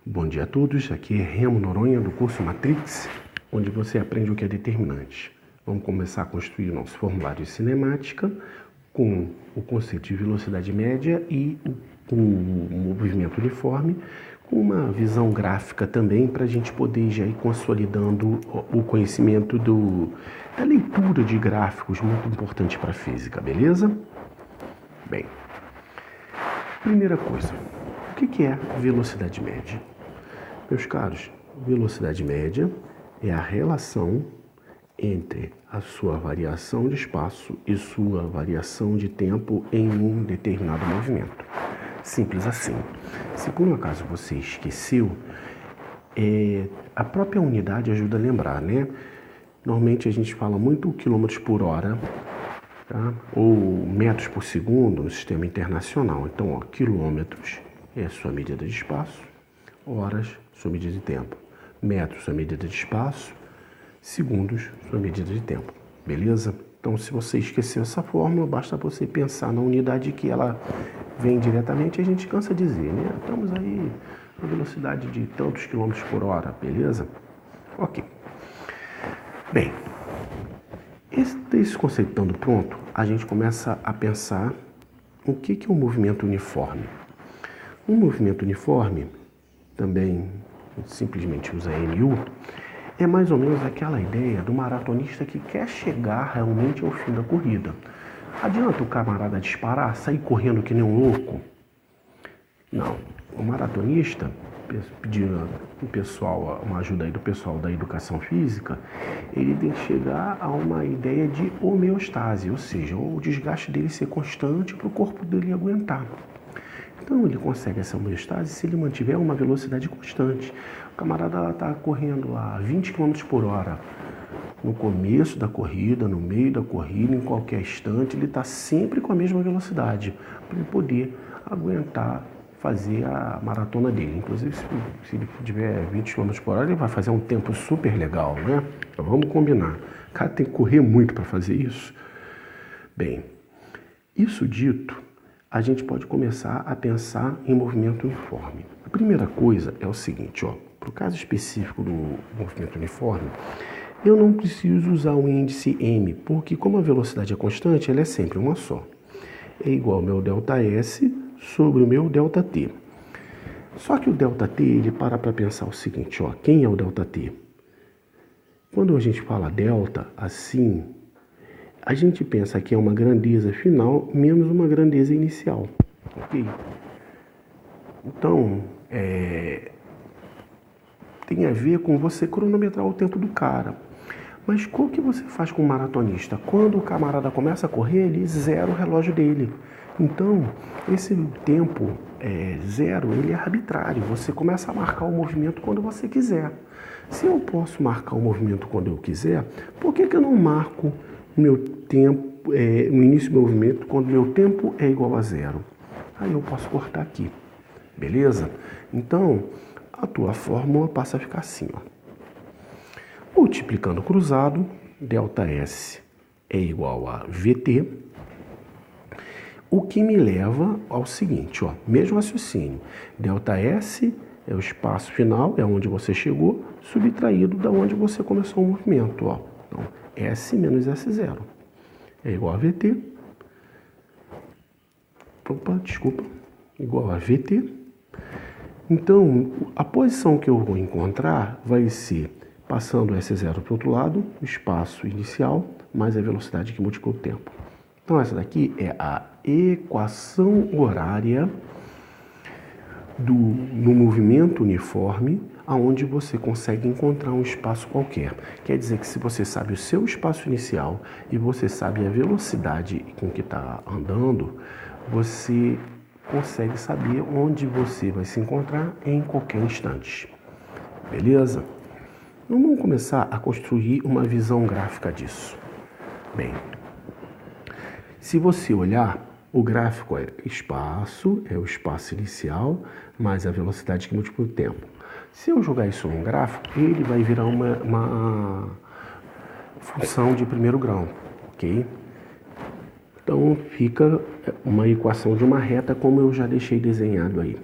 Bom dia a todos, aqui é Remo Noronha do curso Matrix, onde você aprende o que é determinante. Vamos começar a construir o nosso formulário de cinemática com o conceito de velocidade média e o movimento uniforme, com uma visão gráfica também para a gente poder já ir consolidando o conhecimento da leitura de gráficos, muito importante para a física, beleza? Bem, primeira coisa, o que é velocidade média? Meus caros, velocidade média é a relação entre a sua variação de espaço e sua variação de tempo em um determinado movimento. Simples assim. Se por um acaso você esqueceu, a própria unidade ajuda a lembrar, né? Normalmente a gente fala muito quilômetros por hora, tá? Ou metros por segundo no sistema internacional. Então, quilômetros é a sua medida de espaço, horas, sua medida de tempo, metros, sua medida de espaço, segundos, sua medida de tempo, beleza? Então, se você esqueceu essa fórmula, basta você pensar na unidade que ela vem diretamente, a gente cansa de dizer, né? Estamos aí na velocidade de tantos quilômetros por hora, beleza? Ok. Bem, esse conceito estando pronto, a gente começa a pensar o que é um movimento uniforme. Um movimento uniforme, também simplesmente usa MU, é mais ou menos aquela ideia do maratonista que quer chegar realmente ao fim da corrida. Adianta o camarada disparar, sair correndo que nem um louco? Não. O maratonista, pedindo uma ajuda aí do pessoal da educação física, ele tem que chegar a uma ideia de homeostase, ou seja, o desgaste dele ser constante para o corpo dele aguentar. Então ele consegue essa homeostase se ele mantiver uma velocidade constante. O camarada está correndo a 20 km por hora. No começo da corrida, no meio da corrida, em qualquer instante, ele está sempre com a mesma velocidade para ele poder aguentar fazer a maratona dele. Inclusive, se ele tiver 20 km por hora, ele vai fazer um tempo super legal, né? Então, vamos combinar. O cara tem que correr muito para fazer isso. Bem, isso dito, a gente pode começar a pensar em movimento uniforme. A primeira coisa é o seguinte, para o caso específico do movimento uniforme, eu não preciso usar o índice M, porque como a velocidade é constante, ela é sempre uma só. É igual ao meu ΔS sobre o meu ΔT. Só que o ΔT, ele para pensar o seguinte, quem é o ΔT? Quando a gente fala delta, assim, a gente pensa que é uma grandeza final menos uma grandeza inicial, ok? Então, tem a ver com você cronometrar o tempo do cara. Mas o que você faz com o maratonista? Quando o camarada começa a correr, ele zera o relógio dele. Então, esse tempo zero, ele é arbitrário. Você começa a marcar o movimento quando você quiser. Se eu posso marcar o movimento quando eu quiser, por que eu não marco meu tempo, o início do movimento, quando meu tempo é igual a zero? Aí eu posso cortar aqui, beleza? Então, a tua fórmula passa a ficar assim, Multiplicando cruzado, ΔS é igual a VT, o que me leva ao seguinte, mesmo raciocínio, ΔS é o espaço final, é onde você chegou, subtraído da onde você começou o movimento, Então, S menos S0 é igual a VT, igual a VT. Então, a posição que eu vou encontrar vai ser, passando S0 para o outro lado, o espaço inicial, mais a velocidade que multiplicou o tempo. Então, essa daqui é a equação horária no movimento uniforme, aonde você consegue encontrar um espaço qualquer. Quer dizer que se você sabe o seu espaço inicial e você sabe a velocidade com que está andando, você consegue saber onde você vai se encontrar em qualquer instante. Beleza? Então, vamos começar a construir uma visão gráfica disso. Bem, se você olhar, o gráfico é o espaço inicial, mais a velocidade que multiplica o tempo. Se eu jogar isso num gráfico, ele vai virar uma função de primeiro grau, ok? Então, fica uma equação de uma reta, como eu já deixei desenhado aí.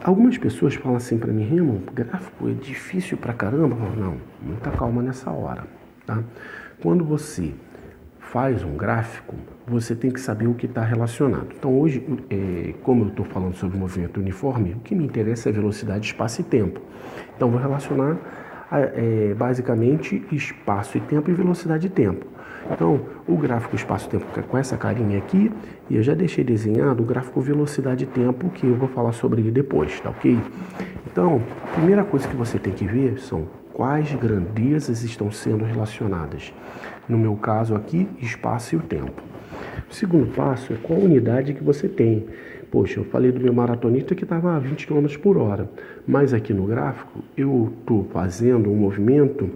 Algumas pessoas falam assim para mim, Remo, gráfico é difícil pra caramba. Não, muita calma nessa hora, tá? Quando você faz um gráfico, você tem que saber o que está relacionado. Então hoje, como eu estou falando sobre movimento uniforme, o que me interessa é velocidade, espaço e tempo. Então vou relacionar basicamente espaço e tempo e velocidade e tempo. Então o gráfico espaço-tempo é com essa carinha aqui, e eu já deixei desenhado o gráfico velocidade e tempo, que eu vou falar sobre ele depois, tá ok? Então, a primeira coisa que você tem que ver são quais grandezas estão sendo relacionadas. No meu caso aqui, espaço e o tempo. O segundo passo é qual unidade que você tem. Poxa, eu falei do meu maratonista que estava a 20 km por hora, mas aqui no gráfico eu estou fazendo um movimento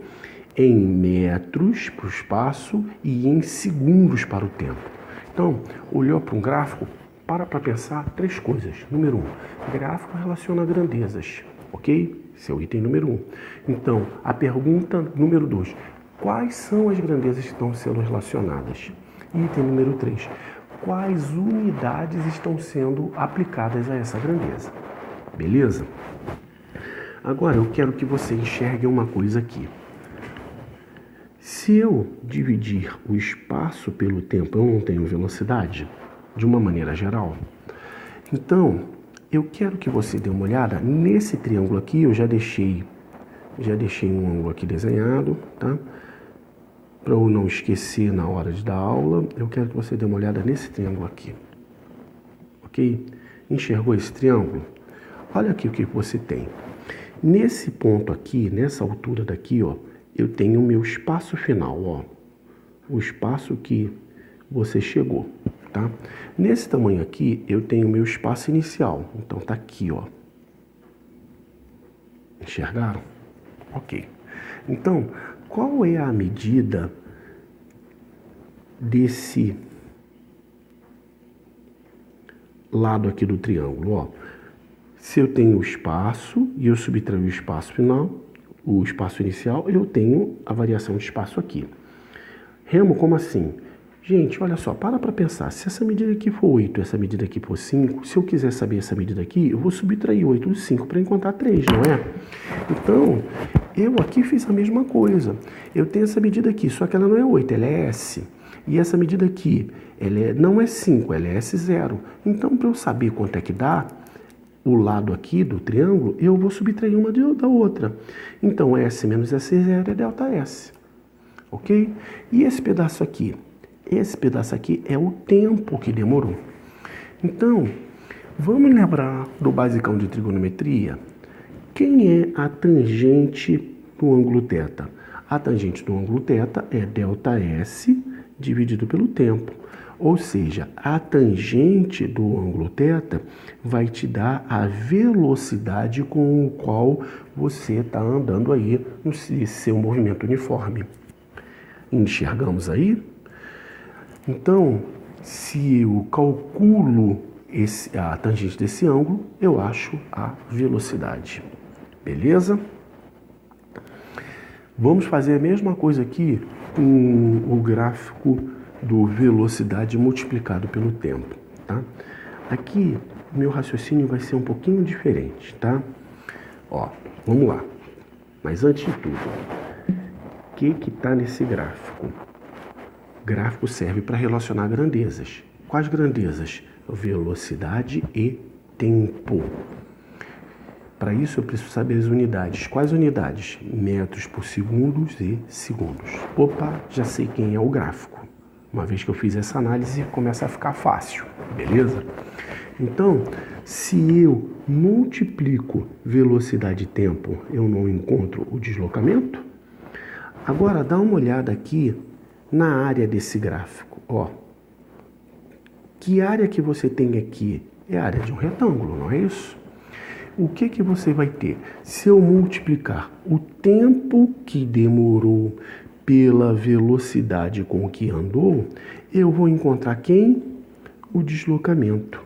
em metros para o espaço e em segundos para o tempo. Então, olhou para um gráfico, para pensar três coisas. Número 1, gráfico relaciona grandezas, ok? Esse é o item número 1. Então, a pergunta número 2, quais são as grandezas que estão sendo relacionadas? Item número 3, quais unidades estão sendo aplicadas a essa grandeza? Beleza? Agora eu quero que você enxergue uma coisa aqui. Se eu dividir o espaço pelo tempo, eu não tenho velocidade, de uma maneira geral. Então, eu quero que você dê uma olhada nesse triângulo aqui. Eu já deixei um ângulo aqui desenhado, tá? Para eu não esquecer na hora de dar aula, eu quero que você dê uma olhada nesse triângulo aqui. Ok? Enxergou esse triângulo? Olha aqui o que você tem. Nesse ponto aqui, nessa altura daqui, ó, eu tenho o meu espaço final, ó. O espaço que você chegou, tá? Nesse tamanho aqui, eu tenho o meu espaço inicial. Então, tá aqui, ó. Enxergaram? Ok. Então, qual é a medida desse lado aqui do triângulo? Ó, se eu tenho o espaço e eu subtraio o espaço final, o espaço inicial, eu tenho a variação de espaço aqui. Remo, como assim? Gente, olha só, para pensar. Se essa medida aqui for 8, essa medida aqui for 5, se eu quiser saber essa medida aqui, eu vou subtrair 8 de 5 para encontrar 3, não é? Então, eu aqui fiz a mesma coisa. Eu tenho essa medida aqui, só que ela não é 8, ela é S. E essa medida aqui, não é 5, ela é S0. Então, para eu saber quanto é que dá o lado aqui do triângulo, eu vou subtrair uma da outra. Então, S menos S0 é delta S. Ok? E esse pedaço aqui? Esse pedaço aqui é o tempo que demorou. Então, vamos lembrar do basicão de trigonometria? Quem é a tangente do ângulo θ? A tangente do ângulo θ é ΔS dividido pelo tempo. Ou seja, a tangente do ângulo θ vai te dar a velocidade com o qual você está andando aí no seu movimento uniforme. Enxergamos aí? Então, se eu calculo a tangente desse ângulo, eu acho a velocidade. Beleza? Vamos fazer a mesma coisa aqui com o gráfico do velocidade multiplicado pelo tempo, tá? Aqui, meu raciocínio vai ser um pouquinho diferente, tá? Ó, vamos lá. Mas antes de tudo, o que está nesse gráfico? O gráfico serve para relacionar grandezas. Quais grandezas? Velocidade e tempo. Para isso eu preciso saber as unidades. Quais unidades? Metros por segundos e segundos. Opa, já sei quem é o gráfico. Uma vez que eu fiz essa análise, começa a ficar fácil, beleza? Então, se eu multiplico velocidade e tempo, eu não encontro o deslocamento? Agora, dá uma olhada aqui na área desse gráfico, ó. Que área que você tem aqui? É a área de um retângulo, não é isso? O que você vai ter? Se eu multiplicar o tempo que demorou pela velocidade com que andou, eu vou encontrar quem? O deslocamento.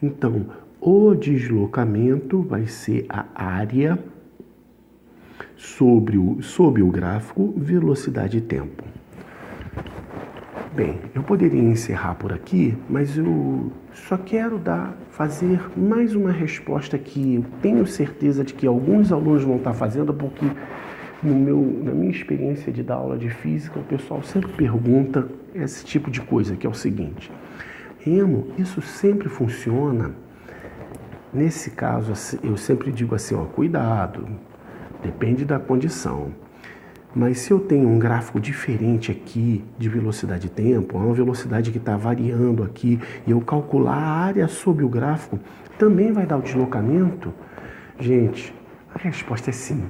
Então, o deslocamento vai ser a área sob o gráfico velocidade e tempo. Bem, eu poderia encerrar por aqui, mas eu só quero fazer mais uma resposta que eu tenho certeza de que alguns alunos vão estar fazendo, porque na minha experiência de dar aula de física, o pessoal sempre pergunta esse tipo de coisa, que é o seguinte: Remo, isso sempre funciona? Nesse caso, eu sempre digo assim, cuidado, depende da condição. Mas se eu tenho um gráfico diferente aqui de velocidade e tempo, uma velocidade que está variando aqui, e eu calcular a área sobre o gráfico, também vai dar o deslocamento? Gente, a resposta é sim.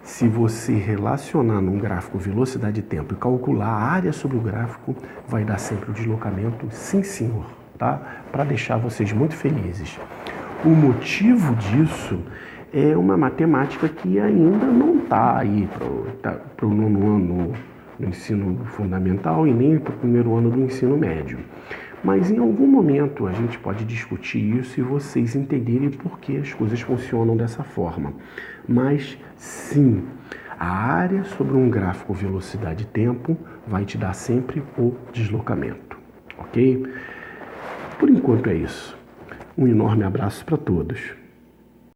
Se você relacionar num gráfico velocidade e tempo e calcular a área sobre o gráfico, vai dar sempre o deslocamento, sim senhor, tá? Para deixar vocês muito felizes. O motivo disso é uma matemática que ainda não está aí para o nono ano do ensino fundamental e nem para o primeiro ano do ensino médio. Mas em algum momento a gente pode discutir isso e vocês entenderem por que as coisas funcionam dessa forma. Mas sim, a área sobre um gráfico velocidade e tempo vai te dar sempre o deslocamento, ok? Por enquanto é isso. Um enorme abraço para todos.